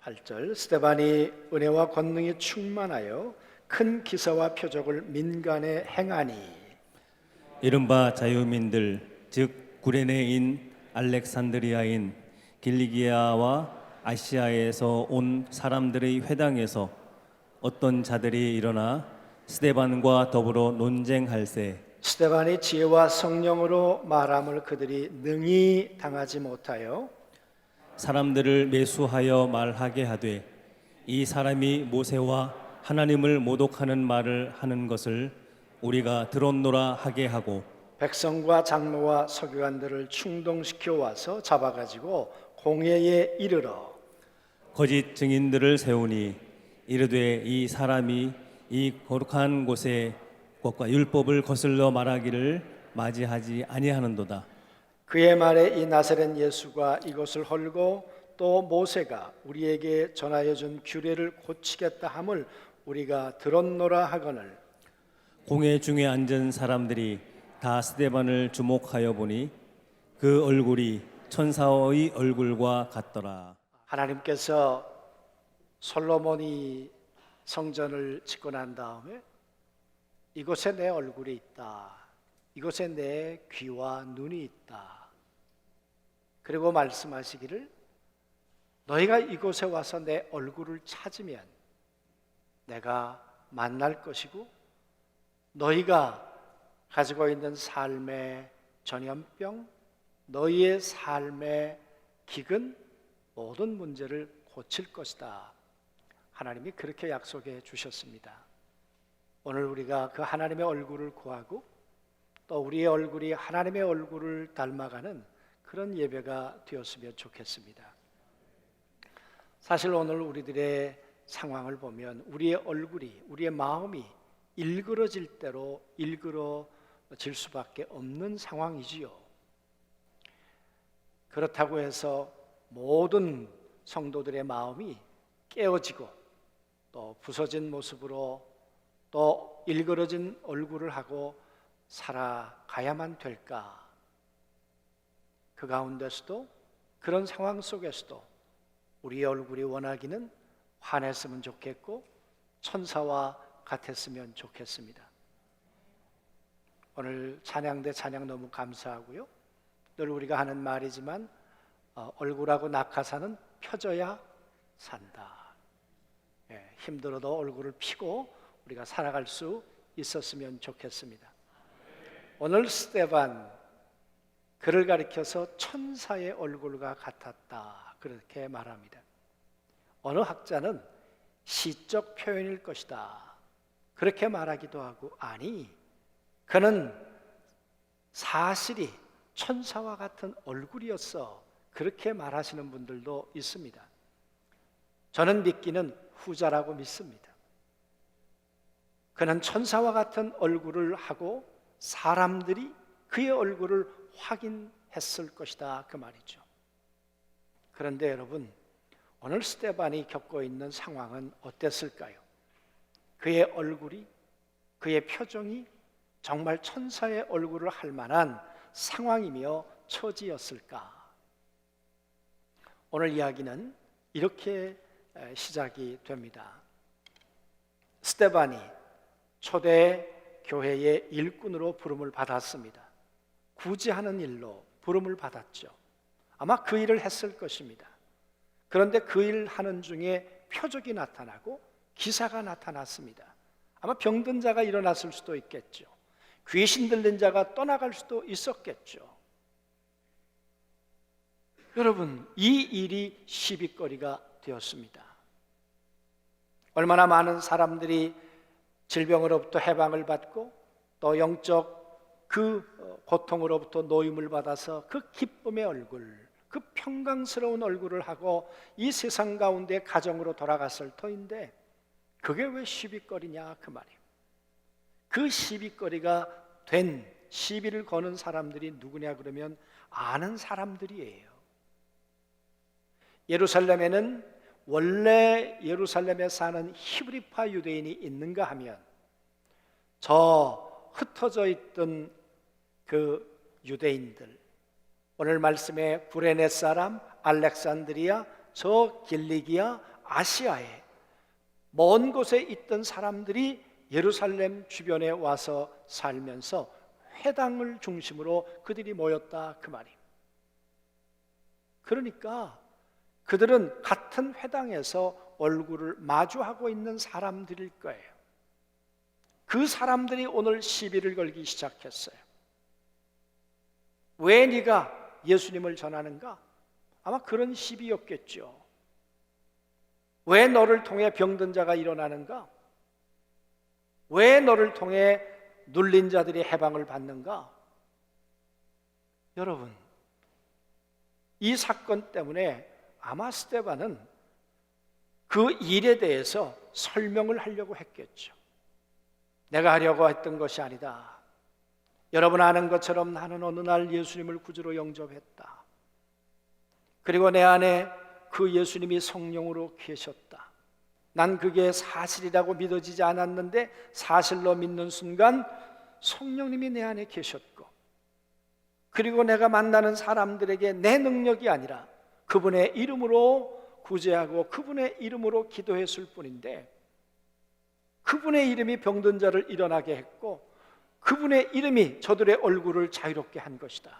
8절 스데반이 은혜와 권능이 충만하여 큰 기사와 표적을 민간에 행하니. 이른바 자유민들 즉 구레네인 알렉산드리아인 길리기아와 아시아에서 온 사람들의 회당에서 어떤 자들이 일어나 스데반과 더불어 논쟁할세. 스데반이 지혜와 성령으로 말함을 그들이 능히 당하지 못하여 사람들을 매수하여 말하게 하되 이 사람이 모세와 하나님을 모독하는 말을 하는 것을 우리가 들었노라 하게 하고 백성과 장로와 서기관들을 충동시켜 와서 잡아가지고 공회에 이르러 거짓 증인들을 세우니 이르되 이 사람이 이 거룩한 곳에 것과 율법을 거슬러 말하기를 맞이하지 아니하는도다. 그의 말에 이 나사렛 예수가 이것을 헐고 또 모세가 우리에게 전하여 준 규례를 고치겠다 함을 우리가 들었노라 하거늘. 공회 중에 앉은 사람들이 다 스데반을 주목하여 보니 그 얼굴이 천사의 얼굴과 같더라. 하나님께서 솔로몬이 성전을 짓고 난 다음에 이곳에 내 얼굴이 있다, 이곳에 내 귀와 눈이 있다, 그리고 말씀하시기를 너희가 이곳에 와서 내 얼굴을 찾으면 내가 만날 것이고 너희가 가지고 있는 삶의 전염병, 너희의 삶의 기근, 모든 문제를 고칠 것이다. 하나님이 그렇게 약속해 주셨습니다. 오늘 우리가 그 하나님의 얼굴을 구하고 또 우리의 얼굴이 하나님의 얼굴을 닮아가는 그런 예배가 되었으면 좋겠습니다. 사실 오늘 우리들의 상황을 보면 우리의 얼굴이, 우리의 마음이 일그러질 대로 일그러질 수밖에 없는 상황이지요. 그렇다고 해서 모든 성도들의 마음이 깨어지고 또 부서진 모습으로 또 일그러진 얼굴을 하고 살아가야만 될까? 그 가운데서도 그런 상황 속에서도 우리의 얼굴이 원하기는 환했으면 좋겠고 천사와 같았으면 좋겠습니다. 오늘 찬양대 찬양 너무 감사하고요. 늘 우리가 하는 말이지만 얼굴하고 낙하산은 펴져야 산다. 힘들어도 얼굴을 펴고 우리가 살아갈 수 있었으면 좋겠습니다. 오늘 스데반 그를 가리켜서 천사의 얼굴과 같았다 그렇게 말합니다. 어느 학자는 시적 표현일 것이다 그렇게 말하기도 하고, 아니 그는 사실이 천사와 같은 얼굴이었어 그렇게 말하시는 분들도 있습니다. 저는 믿기는 후자라고 믿습니다. 그는 천사와 같은 얼굴을 하고 사람들이 그의 얼굴을 확인했을 것이다 그 말이죠. 그런데 여러분, 오늘 스데반이 겪고 있는 상황은 어땠을까요? 그의 얼굴이, 그의 표정이 정말 천사의 얼굴을 할 만한 상황이며 처지였을까? 오늘 이야기는 이렇게 시작이 됩니다. 스데반이 초대 교회의 일꾼으로 부름을 받았습니다. 구제하는 일로 부름을 받았죠. 아마 그 일을 했을 것입니다. 그런데 그 일 하는 중에 표적이 나타나고 기사가 나타났습니다. 아마 병든 자가 일어났을 수도 있겠죠. 귀신 들린 자가 떠나갈 수도 있었겠죠. 여러분, 이 일이 시비거리가 되었습니다. 얼마나 많은 사람들이 질병으로부터 해방을 받고 또 영적 그 고통으로부터 노임을 받아서 그 기쁨의 얼굴, 그 평강스러운 얼굴을 하고 이 세상 가운데 가정으로 돌아갔을 터인데 그게 왜 시비거리냐 그 말이에요. 그 시비거리가 된 시비를 거는 사람들이 누구냐 그러면 아는 사람들이에요. 예루살렘에는 원래 예루살렘에 사는 히브리파 유대인이 있는가 하면 저 흩어져 있던 그 유대인들, 오늘 말씀에 구레네 사람, 알렉산드리아, 저 길리기아, 아시아에 먼 곳에 있던 사람들이 예루살렘 주변에 와서 살면서 회당을 중심으로 그들이 모였다 그 말이에요. 그러니까 그들은 같은 회당에서 얼굴을 마주하고 있는 사람들일 거예요. 그 사람들이 오늘 시비를 걸기 시작했어요. 왜 네가 예수님을 전하는가? 아마 그런 시비였겠죠. 왜 너를 통해 병든 자가 일어나는가? 왜 너를 통해 눌린 자들이 해방을 받는가? 여러분, 이 사건 때문에 아마 스데반은 그 일에 대해서 설명을 하려고 했겠죠. 내가 하려고 했던 것이 아니다. 여러분 아는 것처럼 나는 어느 날 예수님을 구주로 영접했다. 그리고 내 안에 그 예수님이 성령으로 계셨다. 난 그게 사실이라고 믿어지지 않았는데 사실로 믿는 순간 성령님이 내 안에 계셨고, 그리고 내가 만나는 사람들에게 내 능력이 아니라 그분의 이름으로 구제하고 그분의 이름으로 기도했을 뿐인데, 그분의 이름이 병든 자를 일어나게 했고 그분의 이름이 저들의 얼굴을 자유롭게 한 것이다.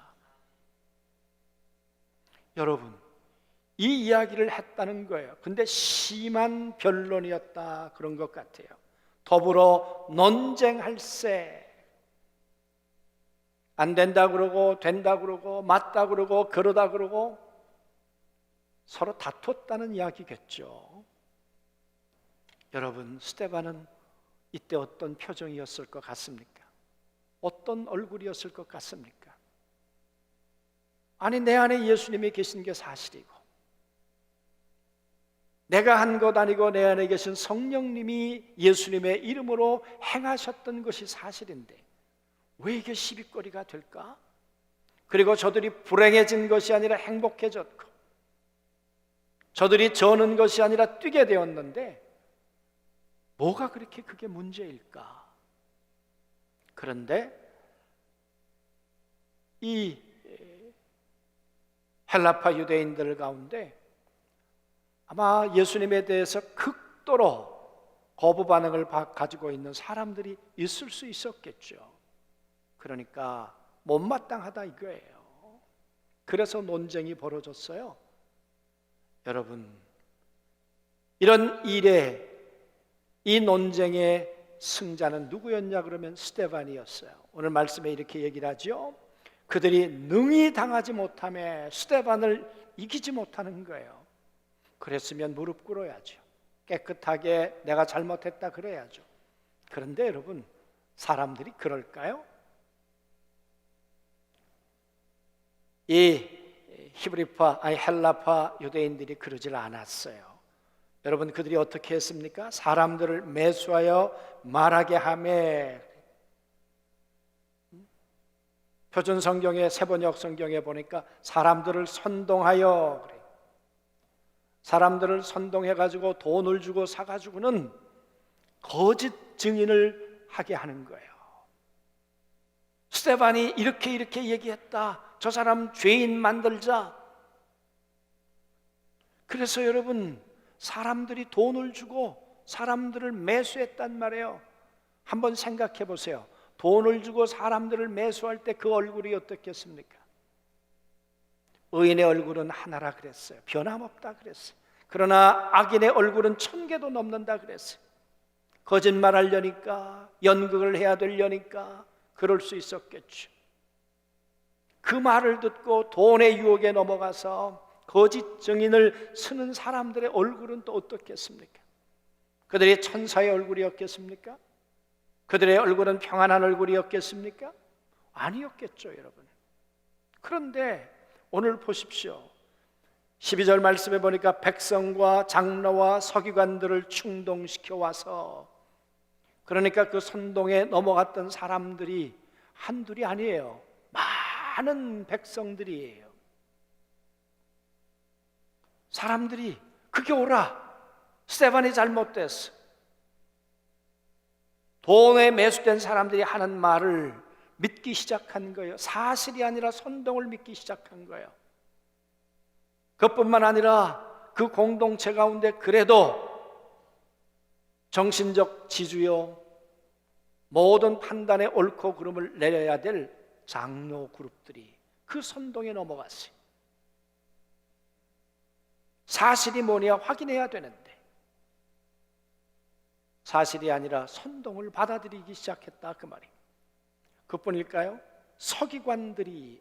여러분, 이 이야기를 했다는 거예요. 근데 심한 변론이었다 그런 것 같아요. 더불어 논쟁할세. 안 된다 그러고 된다 그러고 맞다 그러고 그러다 그러고 서로 다퉜다는 이야기겠죠. 여러분, 스데반은 이때 어떤 표정이었을 것 같습니까? 어떤 얼굴이었을 것 같습니까? 아니, 내 안에 예수님이 계신 게 사실이고 내가 한 것 아니고 내 안에 계신 성령님이 예수님의 이름으로 행하셨던 것이 사실인데 왜 이게 시비거리가 될까? 그리고 저들이 불행해진 것이 아니라 행복해졌고 저들이 저는 것이 아니라 뛰게 되었는데 뭐가 그렇게 그게 문제일까? 그런데 이 헬라파 유대인들 가운데 아마 예수님에 대해서 극도로 거부 반응을 가지고 있는 사람들이 있을 수 있었겠죠. 그러니까 못마땅하다 이거예요. 그래서 논쟁이 벌어졌어요. 여러분, 이런 일에 이 논쟁의 승자는 누구였냐 그러면 스데반이었어요. 오늘 말씀에 이렇게 얘기를 하죠. 그들이 능히 당하지 못하며 스데반을 이기지 못하는 거예요. 그랬으면 무릎 꿇어야죠. 깨끗하게 내가 잘못했다 그래야죠. 그런데 여러분, 사람들이 그럴까요? 이 헬라파 유대인들이 그러질 않았어요. 여러분, 그들이 어떻게 했습니까? 사람들을 매수하여 말하게 하매. 표준 성경에, 세번역 성경에 보니까 사람들을 선동하여 그래. 사람들을 선동해 가지고 돈을 주고 사 가지고는 거짓 증인을 하게 하는 거예요. 스데반이 이렇게 얘기했다. 저 사람 죄인 만들자. 그래서 여러분, 사람들이 돈을 주고 사람들을 매수했단 말이에요. 한번 생각해 보세요. 돈을 주고 사람들을 매수할 때 그 얼굴이 어떻겠습니까? 의인의 얼굴은 하나라 그랬어요. 변함없다 그랬어요. 그러나 악인의 얼굴은 1000개도 넘는다 그랬어요. 거짓말하려니까, 연극을 해야 되려니까 그럴 수 있었겠죠. 그 말을 듣고 돈의 유혹에 넘어가서 거짓 증인을 쓰는 사람들의 얼굴은 또 어떻겠습니까? 그들이 천사의 얼굴이었겠습니까? 그들의 얼굴은 평안한 얼굴이었겠습니까? 아니었겠죠, 여러분. 그런데 오늘 보십시오. 12절 말씀에 보니까 백성과 장로와 서기관들을 충동시켜 와서, 그러니까 그 선동에 넘어갔던 사람들이 한둘이 아니에요. 많은 백성들이에요. 사람들이 그게 옳아, 스데반이 잘못됐어. 돈에 매수된 사람들이 하는 말을 믿기 시작한 거예요. 사실이 아니라 선동을 믿기 시작한 거예요. 그것뿐만 아니라 그 공동체 가운데 그래도 정신적 지주요 모든 판단에 옳고 그름을 내려야 될 장로 그룹들이 그 선동에 넘어갔어요. 사실이 뭐냐 확인해야 되는데 사실이 아니라 선동을 받아들이기 시작했다 그 말이에요. 그뿐일까요? 서기관들이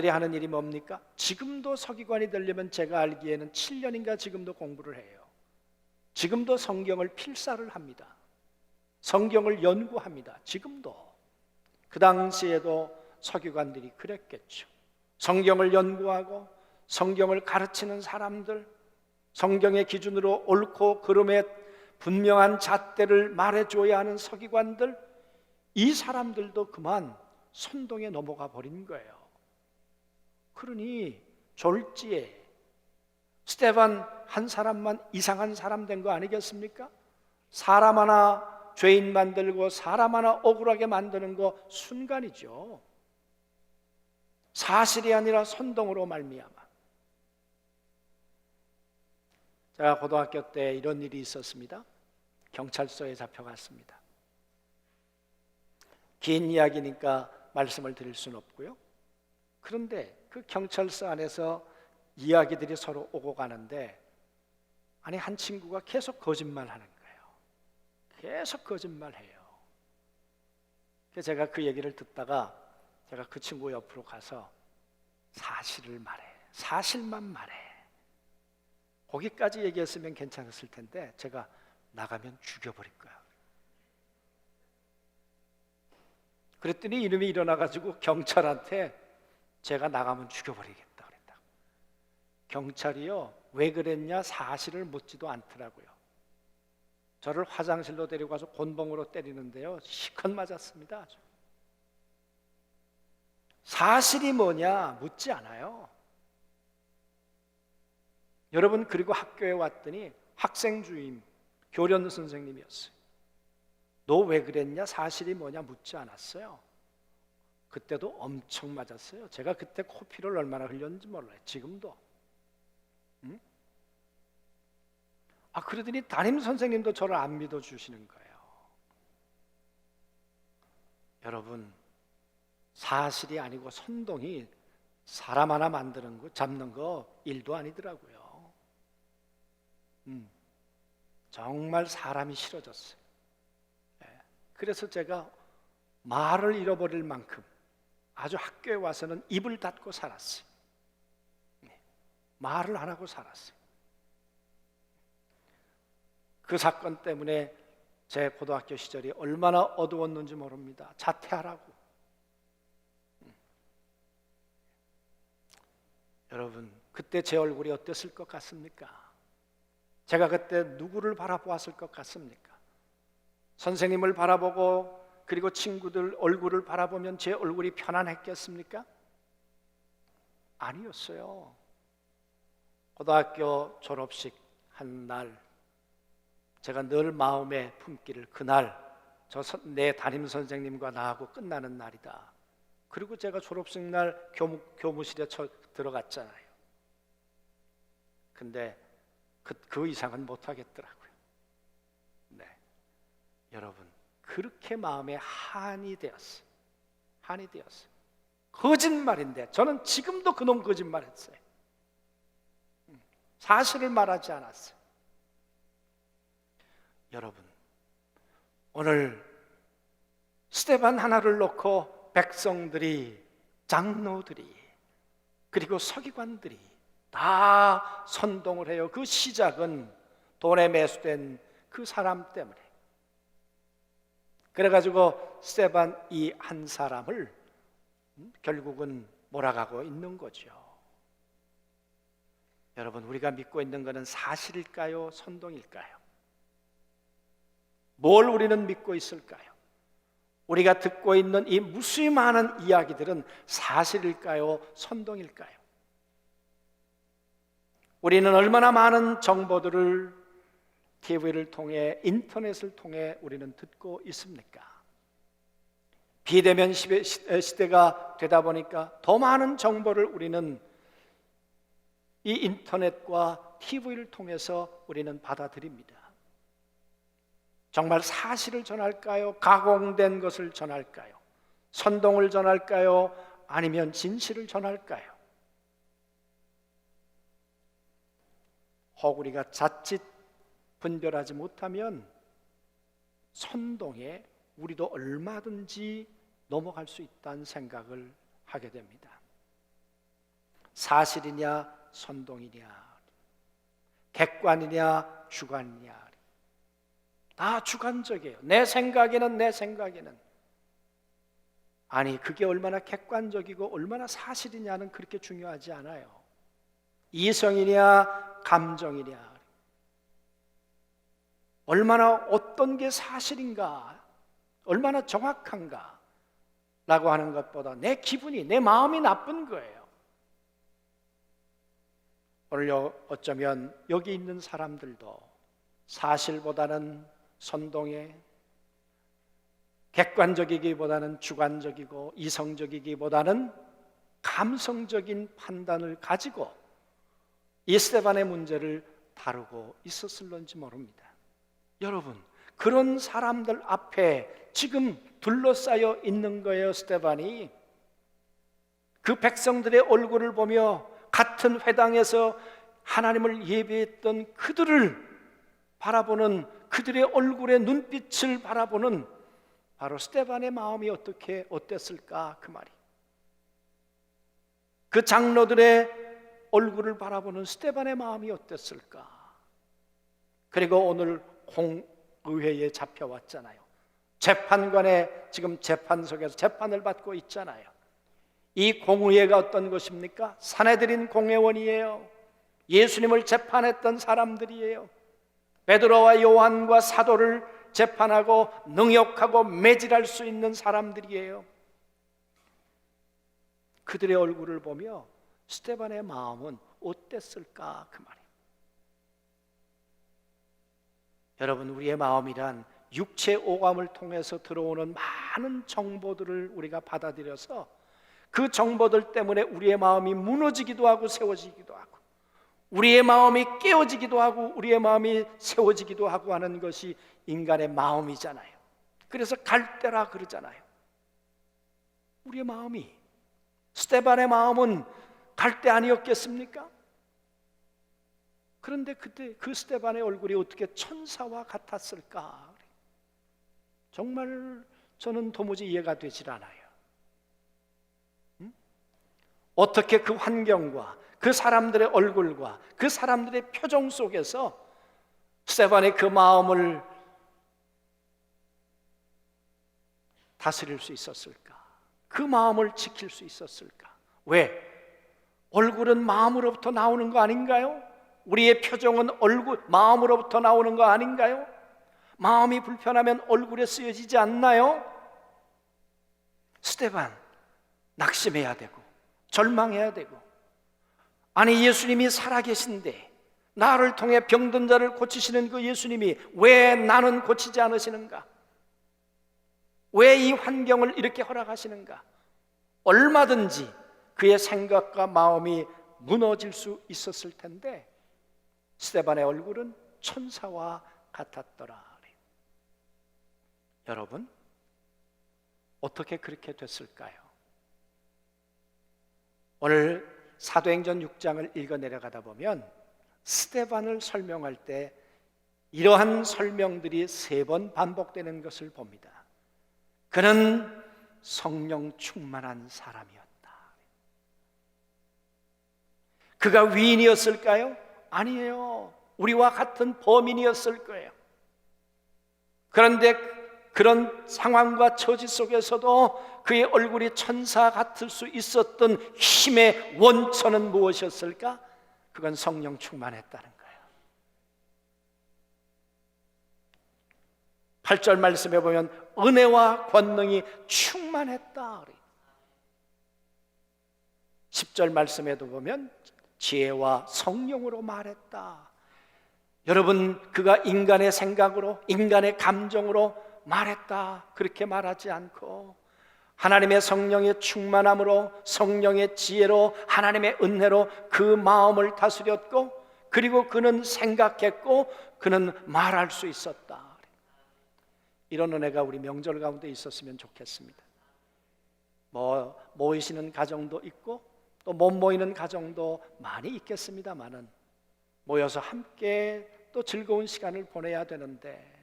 하는 일이 뭡니까? 지금도 서기관이 되려면 제가 알기에는 7년인가 지금도 공부를 해요. 지금도 성경을 필사를 합니다. 성경을 연구합니다. 지금도. 그 당시에도 서기관들이 그랬겠죠. 성경을 연구하고 성경을 가르치는 사람들, 성경의 기준으로 옳고 그름의 분명한 잣대를 말해줘야 하는 서기관들, 이 사람들도 그만 선동에 넘어가 버린 거예요. 그러니 졸지에 스데반 한 사람만 이상한 사람 된 거 아니겠습니까? 사람 하나 죄인 만들고 사람 하나 억울하게 만드는 거 순간이죠. 사실이 아니라 선동으로 말미암아. 제가 고등학교 때 이런 일이 있었습니다. 경찰서에 잡혀갔습니다. 긴 이야기니까 말씀을 드릴 수는 없고요. 그런데 그 경찰서 안에서 이야기들이 서로 오고 가는데 아니 한 친구가 계속 거짓말하는 거예요. 계속 거짓말해요. 그래서 제가 그 얘기를 듣다가 제가 그 친구 옆으로 가서 사실을 말해. 사실만 말해. 거기까지 얘기했으면 괜찮았을 텐데 제가 나가면 죽여버릴 거야. 그랬더니 이놈이 일어나가지고 경찰한테 제가 나가면 죽여버리겠다 그랬다. 경찰이요 왜 그랬냐 사실을 묻지도 않더라고요. 저를 화장실로 데리고 가서 곤봉으로 때리는데요 실컷 맞았습니다. 아주. 사실이 뭐냐 묻지 않아요. 여러분 그리고 학교에 왔더니 학생 주임 교련 선생님이었어요. 너 왜 그랬냐 사실이 뭐냐 묻지 않았어요. 그때도 엄청 맞았어요. 제가 그때 코피를 얼마나 흘렸는지 몰라요. 지금도. 그러더니 담임 선생님도 저를 안 믿어주시는 거예요. 여러분 사실이 아니고 선동이 사람 하나 만드는 거 잡는 거 일도 아니더라고요. 정말 사람이 싫어졌어요. 그래서 제가 말을 잃어버릴 만큼 아주 학교에 와서는 입을 닫고 살았어요. 말을 안 하고 살았어요. 그 사건 때문에 제 고등학교 시절이 얼마나 어두웠는지 모릅니다. 자퇴하라고. 여러분 그때 제 얼굴이 어땠을 것 같습니까? 제가 그때 누구를 바라보았을 것 같습니까? 선생님을 바라보고 그리고 친구들 얼굴을 바라보면 제 얼굴이 편안했겠습니까? 아니었어요. 고등학교 졸업식 한 날 제가 늘 마음에 품기를 그날 내 담임 선생님과 나하고 끝나는 날이다. 그리고 제가 졸업식 날 교무실에 들어갔잖아요. 근데 그 이상은 못하겠더라고요. 네, 여러분 그렇게 마음에 한이 되었어요. 한이 되었어요. 거짓말인데 저는 지금도 그놈 거짓말했어요. 사실을 말하지 않았어요. 여러분 오늘 스데반 하나를 놓고 백성들이 장로들이 그리고 서기관들이 다 선동을 해요. 그 시작은 돈에 매수된 그 사람 때문에. 그래가지고 스데반 이 한 사람을 결국은 몰아가고 있는 거죠. 여러분 우리가 믿고 있는 것은 사실일까요? 선동일까요? 뭘 우리는 믿고 있을까요? 우리가 듣고 있는 이 무수히 많은 이야기들은 사실일까요? 선동일까요? 우리는 얼마나 많은 정보들을 TV를 통해 인터넷을 통해 우리는 듣고 있습니까? 비대면 시대가 되다 보니까 더 많은 정보를 우리는 이 인터넷과 TV를 통해서 우리는 받아들입니다. 정말 사실을 전할까요? 가공된 것을 전할까요? 선동을 전할까요? 아니면 진실을 전할까요? 혹 우리가 자칫 분별하지 못하면 선동에 우리도 얼마든지 넘어갈 수 있다는 생각을 하게 됩니다. 사실이냐 선동이냐, 객관이냐 주관이냐, 다 주관적이에요. 내 생각에는 아니, 그게 얼마나 객관적이고 얼마나 사실이냐는 그렇게 중요하지 않아요. 이성이냐 감정이냐, 얼마나 어떤 게 사실인가, 얼마나 정확한가 라고 하는 것보다 내 기분이, 내 마음이 나쁜 거예요. 오늘 어쩌면 여기 있는 사람들도 사실보다는 선동에, 객관적이기보다는 주관적이고 이성적이기보다는 감성적인 판단을 가지고 이 스데반의 문제를 다루고 있었을런지 모릅니다. 여러분, 그런 사람들 앞에 지금 둘러싸여 있는 거예요. 스데반이 그 백성들의 얼굴을 보며 같은 회당에서 하나님을 예배했던 그들을 바라보는, 그들의 얼굴의 눈빛을 바라보는 바로 스데반의 마음이 어땠을까, 그 말이. 그 장로들의 얼굴을 바라보는 스데반의 마음이 어땠을까. 그리고 오늘 공의회에 잡혀왔잖아요. 재판관에 지금 재판석에서 재판을 받고 있잖아요. 이 공의회가 어떤 것입니까? 사내들인 공회원이에요. 예수님을 재판했던 사람들이에요. 베드로와 요한과 사도를 재판하고 능욕하고 매질할 수 있는 사람들이에요. 그들의 얼굴을 보며 스데반의 마음은 어땠을까, 그 말이에요. 여러분, 우리의 마음이란 육체 오감을 통해서 들어오는 많은 정보들을 우리가 받아들여서 그 정보들 때문에 우리의 마음이 무너지기도 하고 세워지기도 하고, 우리의 마음이 깨어지기도 하고 우리의 마음이 세워지기도 하고 하는 것이 인간의 마음이잖아요. 그래서 갈대라 그러잖아요. 우리의 마음이, 스데반의 마음은 갈대 아니었겠습니까? 그런데 그때 그 스데반의 얼굴이 어떻게 천사와 같았을까? 정말 저는 도무지 이해가 되질 않아요. 어떻게 그 환경과 그 사람들의 얼굴과 그 사람들의 표정 속에서 스데반의 그 마음을 다스릴 수 있었을까? 그 마음을 지킬 수 있었을까? 왜? 얼굴은 마음으로부터 나오는 거 아닌가요? 우리의 표정은 마음으로부터 나오는 거 아닌가요? 마음이 불편하면 얼굴에 쓰여지지 않나요? 스데반 낙심해야 되고 절망해야 되고, 아니 예수님이 살아계신데 나를 통해 병든 자를 고치시는 그 예수님이 왜 나는 고치지 않으시는가? 왜 이 환경을 이렇게 허락하시는가? 얼마든지 그의 생각과 마음이 무너질 수 있었을 텐데 스데반의 얼굴은 천사와 같았더라. 여러분, 어떻게 그렇게 됐을까요? 오늘 사도행전 6장을 읽어 내려가다 보면 스데반을 설명할 때 이러한 설명들이 3번 반복되는 것을 봅니다. 그는 성령 충만한 사람이었다. 그가 위인이었을까요? 아니에요. 우리와 같은 범인이었을 거예요. 그런데 그런 상황과 처지 속에서도 그의 얼굴이 천사 같을 수 있었던 힘의 원천은 무엇이었을까? 그건 성령 충만했다는 거예요. 8절 말씀해 보면 은혜와 권능이 충만했다. 10절 말씀에도 보면 지혜와 성령으로 말했다. 여러분, 그가 인간의 생각으로, 인간의 감정으로 말했다, 그렇게 말하지 않고 하나님의 성령의 충만함으로, 성령의 지혜로, 하나님의 은혜로 그 마음을 다스렸고, 그리고 그는 생각했고 그는 말할 수 있었다. 이런 은혜가 우리 명절 가운데 있었으면 좋겠습니다. 모이시는 가정도 있고 또 못 모이는 가정도 많이 있겠습니다만은, 모여서 함께 또 즐거운 시간을 보내야 되는데,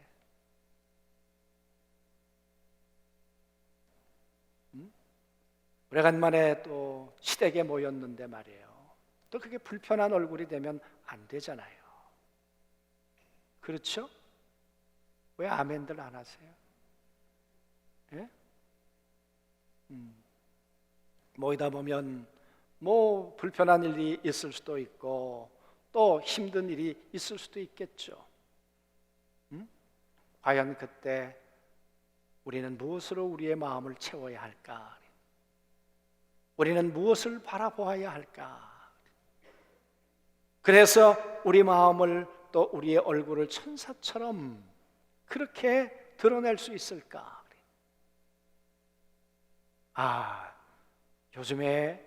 오래간만에 또 시댁에 모였는데 말이에요, 또 그게 불편한 얼굴이 되면 안 되잖아요. 그렇죠? 왜 아멘들 안 하세요? 예? 모이다 보면 뭐 불편한 일이 있을 수도 있고 또 힘든 일이 있을 수도 있겠죠. 과연 그때 우리는 무엇으로 우리의 마음을 채워야 할까? 우리는 무엇을 바라보아야 할까? 그래서 우리 마음을 또 우리의 얼굴을 천사처럼 그렇게 드러낼 수 있을까? 요즘에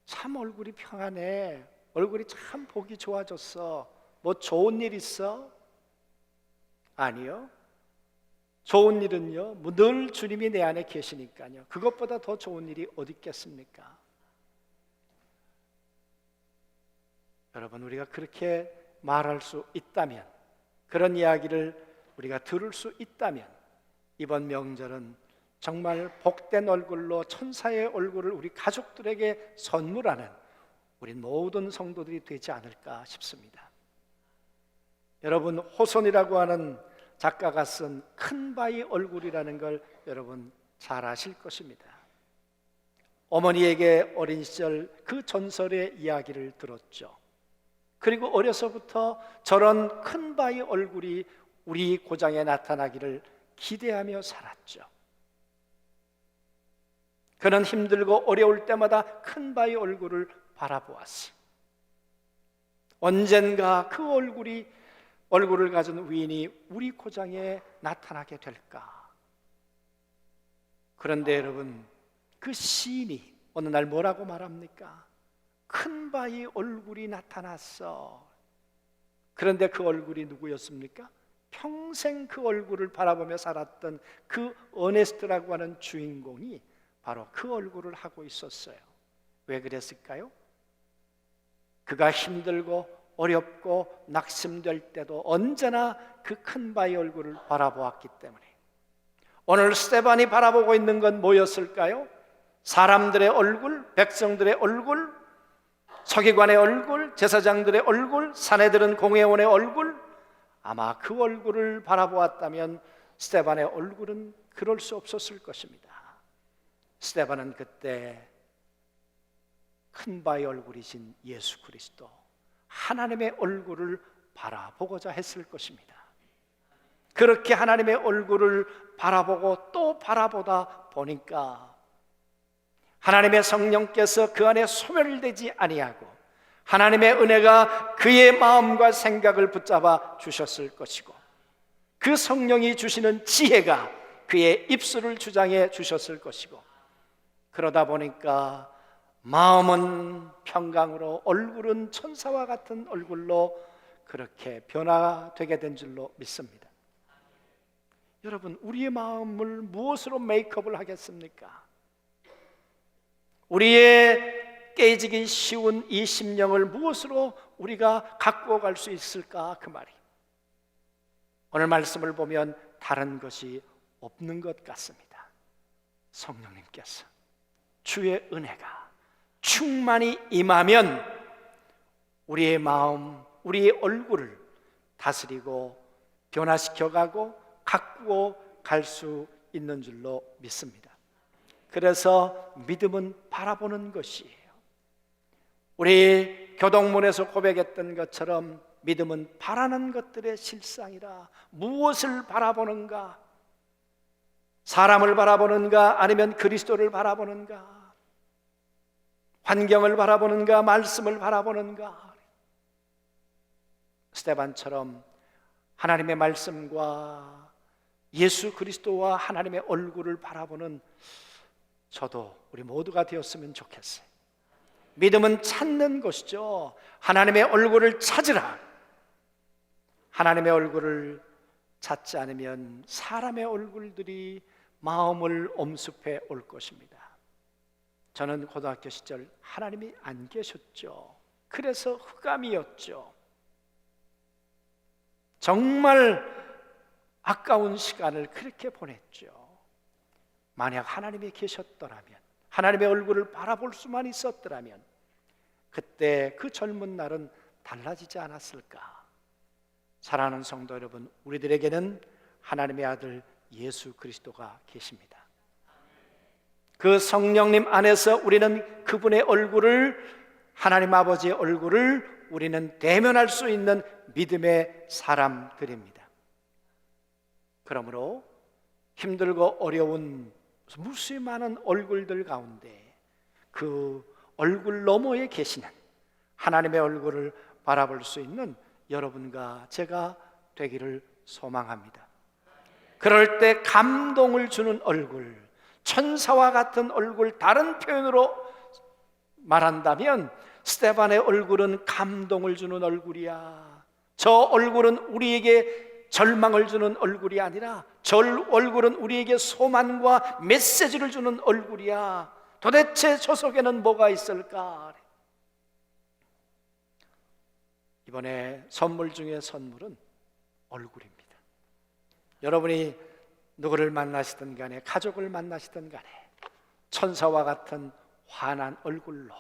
참 얼굴이 평안해, 얼굴이 참 보기 좋아졌어, 뭐 좋은 일 있어? 아니요. 좋은 일은요, 뭐 늘 주님이 내 안에 계시니까요. 그것보다 더 좋은 일이 어디 있겠습니까? 여러분, 우리가 그렇게 말할 수 있다면, 그런 이야기를 우리가 들을 수 있다면, 이번 명절은 정말 복된 얼굴로 천사의 얼굴을 우리 가족들에게 선물하는 우리 모든 성도들이 되지 않을까 싶습니다. 여러분, 호손이라고 하는 작가가 쓴 큰 바위 얼굴이라는 걸 여러분 잘 아실 것입니다. 어머니에게 어린 시절 그 전설의 이야기를 들었죠. 그리고 어려서부터 저런 큰 바위 얼굴이 우리 고장에 나타나기를 기대하며 살았죠. 그는 힘들고 어려울 때마다 큰 바위 얼굴을 바라보았어요. 언젠가 그 얼굴을 가진 위인이 우리 고장에 나타나게 될까? 그런데 여러분, 그 시인이 어느 날 뭐라고 말합니까? 큰 바위 얼굴이 나타났어. 그런데 그 얼굴이 누구였습니까? 평생 그 얼굴을 바라보며 살았던 그 어네스트라고 하는 주인공이 바로 그 얼굴을 하고 있었어요. 왜 그랬을까요? 그가 힘들고 어렵고 낙심될 때도 언제나 그 큰 바위 얼굴을 바라보았기 때문에. 오늘 스데반이 바라보고 있는 건 뭐였을까요? 사람들의 얼굴, 백성들의 얼굴, 서기관의 얼굴, 제사장들의 얼굴, 사내들은 공회원의 얼굴. 아마 그 얼굴을 바라보았다면 스데반의 얼굴은 그럴 수 없었을 것입니다. 스데반은 그때 큰 바위 얼굴이신 예수 그리스도, 하나님의 얼굴을 바라보고자 했을 것입니다. 그렇게 하나님의 얼굴을 바라보고 또 바라보다 보니까 하나님의 성령께서 그 안에 소멸되지 아니하고 하나님의 은혜가 그의 마음과 생각을 붙잡아 주셨을 것이고, 그 성령이 주시는 지혜가 그의 입술을 주장해 주셨을 것이고, 그러다 보니까 마음은 평강으로 얼굴은 천사와 같은 얼굴로 그렇게 변화되게 된 줄로 믿습니다. 여러분, 우리의 마음을 무엇으로 메이크업을 하겠습니까? 우리의 깨지기 쉬운 이 심령을 무엇으로 우리가 갖고 갈 수 있을까? 그 말이. 오늘 말씀을 보면 다른 것이 없는 것 같습니다. 성령님께서 주의 은혜가 충만히 임하면 우리의 마음, 우리의 얼굴을 다스리고 변화시켜가고 가꾸어 갈 수 있는 줄로 믿습니다. 그래서 믿음은 바라보는 것이에요. 우리 교동문에서 고백했던 것처럼 믿음은 바라는 것들의 실상이라. 무엇을 바라보는가? 사람을 바라보는가? 아니면 그리스도를 바라보는가? 환경을 바라보는가? 말씀을 바라보는가? 스데반처럼 하나님의 말씀과 예수 그리스도와 하나님의 얼굴을 바라보는 저도 우리 모두가 되었으면 좋겠어요. 믿음은 찾는 것이죠. 하나님의 얼굴을 찾으라. 하나님의 얼굴을 찾지 않으면 사람의 얼굴들이 마음을 엄습해 올 것입니다. 저는 고등학교 시절 하나님이 안 계셨죠. 그래서 흑암이었죠. 정말 아까운 시간을 그렇게 보냈죠. 만약 하나님이 계셨더라면, 하나님의 얼굴을 바라볼 수만 있었더라면 그때 그 젊은 날은 달라지지 않았을까? 사랑하는 성도 여러분, 우리들에게는 하나님의 아들 예수 그리스도가 계십니다. 그 성령님 안에서 우리는 그분의 얼굴을, 하나님 아버지의 얼굴을 우리는 대면할 수 있는 믿음의 사람들입니다. 그러므로 힘들고 어려운 무수히 많은 얼굴들 가운데 그 얼굴 너머에 계시는 하나님의 얼굴을 바라볼 수 있는 여러분과 제가 되기를 소망합니다. 그럴 때 감동을 주는 얼굴, 천사와 같은 얼굴, 다른 표현으로 말한다면 스데반의 얼굴은 감동을 주는 얼굴이야. 저 얼굴은 우리에게 절망을 주는 얼굴이 아니라 저 얼굴은 우리에게 소망과 메시지를 주는 얼굴이야. 도대체 저 속에는 뭐가 있을까? 이번에 선물 중에 선물은 얼굴입니다. 여러분이 누구를 만나시든 간에, 가족을 만나시든 간에 천사와 같은 환한 얼굴로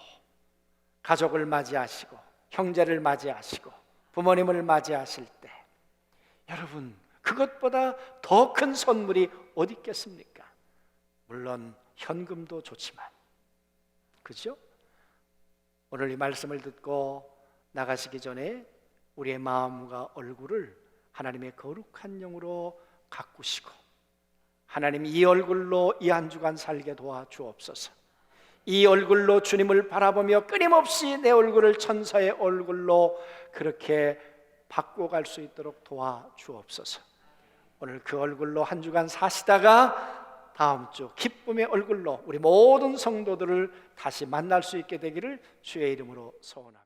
가족을 맞이하시고 형제를 맞이하시고 부모님을 맞이하실 때 여러분, 그것보다 더 큰 선물이 어디 있겠습니까? 물론 현금도 좋지만, 그죠? 오늘 이 말씀을 듣고 나가시기 전에 우리의 마음과 얼굴을 하나님의 거룩한 영으로 가꾸시고 하나님, 이 얼굴로 이 한 주간 살게 도와주옵소서. 이 얼굴로 주님을 바라보며 끊임없이 내 얼굴을 천사의 얼굴로 그렇게 바꿔갈 수 있도록 도와주옵소서. 오늘 그 얼굴로 한 주간 사시다가 다음 주 기쁨의 얼굴로 우리 모든 성도들을 다시 만날 수 있게 되기를 주의 이름으로 소원합니다.